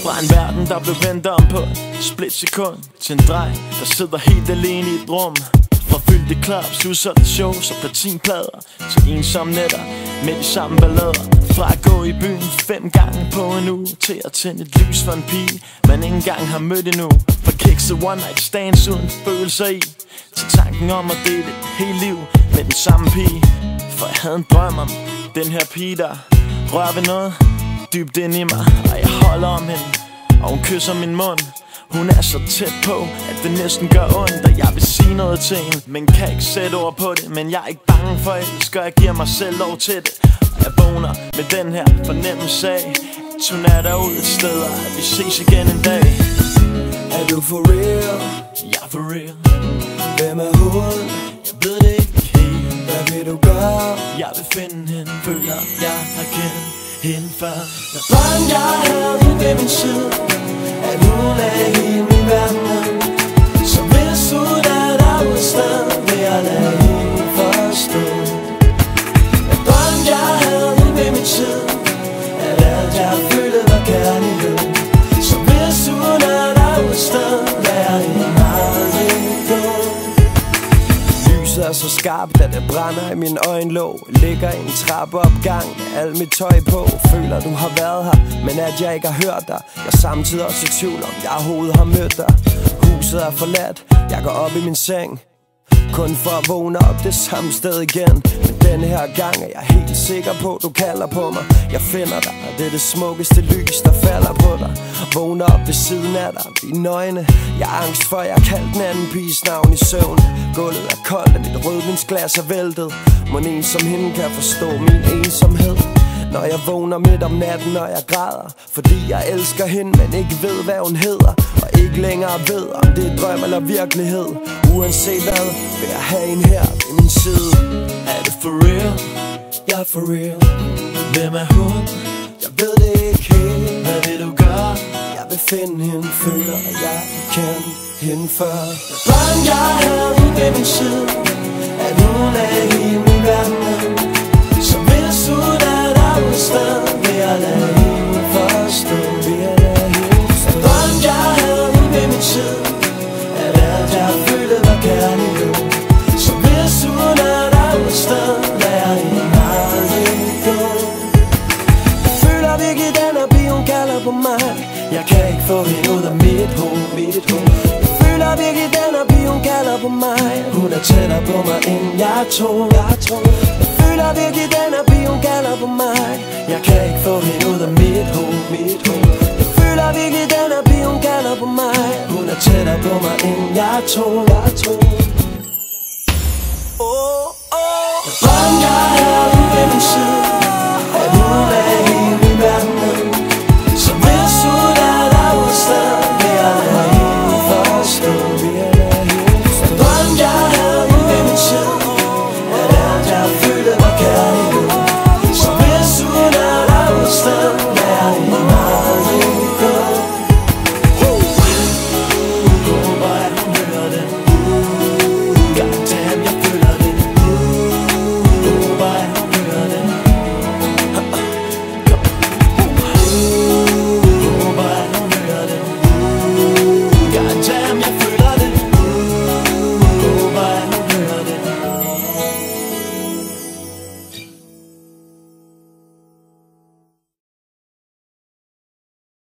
Fra en verden, der blev vendt om på splitsekund, til en dreng, der sidder helt alene i et rum. Fra fyldte clubs, udsolgte shows og platinplader, til ensomme nætter med de samme ballader. Fra at gå i byen 5 gange på en uge, til at tænde et lys for en pige man ikke engang har mødt endnu. Fra kikset one night stands uden følelser i, til tanken om at dele et helt liv med den samme pige. For jeg havde en drøm om den her pige, der rører ved noget dybt ind i mig, og jeg holder om hende, og hun kysser min mund. Hun er så tæt på, at det næsten gør ondt, og jeg vil sige noget til hende, men kan ikke sætte ord på det. Men jeg er ikke bange for elsk, og jeg giver mig selv lov til det. Og jeg vågner med den her fornemmelse af, at hun er derude et sted, og at vi ses igen en dag. Er du for real? Jeg er for real. Hvem er hun? Jeg ved det ikke helt. Hvad vil du gøre? Jeg vil finde hende, føler jeg har kendt hende før. Når børn jeg havde hende ved min side, at hun er hele min verden. Så hvis hun er derude et sted, vil jeg lade hende forstå. At børn jeg havde hende ved min side, at alt jeg følte var kærlighed. Så hvis hun er derude et sted, lad jeg hende aldrig gå. Lyset er så skarpt, at det brænder i min øjenlåg. Ligger i en trappeopgang med alt mit tøj på. Føler du har været her, men at jeg ikke har hørt dig. Jeg er samtidig også i tvivl om jeg overhovedet har mødt dig. Huset er forladt, jeg går op i min seng, kun for at vågne op det samme sted igen. Men denne her gang er jeg helt sikker på, du kalder på mig. Jeg finder dig, og det er det smukkeste lys, der falder på dig. Vågner op ved siden af dig, dine øjne. Jeg er angst for, jeg har kaldt den anden piges navn i søvn. Gulvet er koldt, og mit rødvinsglas er væltet. Må en som hende kan forstå min ensomhed. Når jeg vågner midt om natten, når jeg græder, fordi jeg elsker hende, men ikke ved hvad hun hedder, og ikke længere ved om det er drøm eller virkelighed. Uanset hvad, vil jeg have en her ved min side. Er det for real? Jeg er for real. Hvem er hun? Jeg ved det ikke helt. Hvad vil du gøre? Jeg vil finde hende, føler jeg kender hende før. Børn jeg havde hende ved min side, at hun er hele min verden. Så hvis hun er derude et sted, vil jeg lade hende forstå. Børn jeg havde hende ved min side, at alt jeg følte var kærlighed. Så hvis hun er derude et sted, lad jeg hende aldrig gå. Jeg føler virkelig den her pige, hun kalder på mig. Jeg kan ikke få hende ud af mit hoved. Jeg føler virkelig den her pige, hun kalder på mig. Hun er tættere på mig, end jeg tror. Jeg føler virkelig den her pige, hun kalder på mig. Jeg kan ikke få hende ud af mit hoved. Jeg føler virkelig den her pige, hun kalder på mig. Hun er tættere på mig, end jeg tror.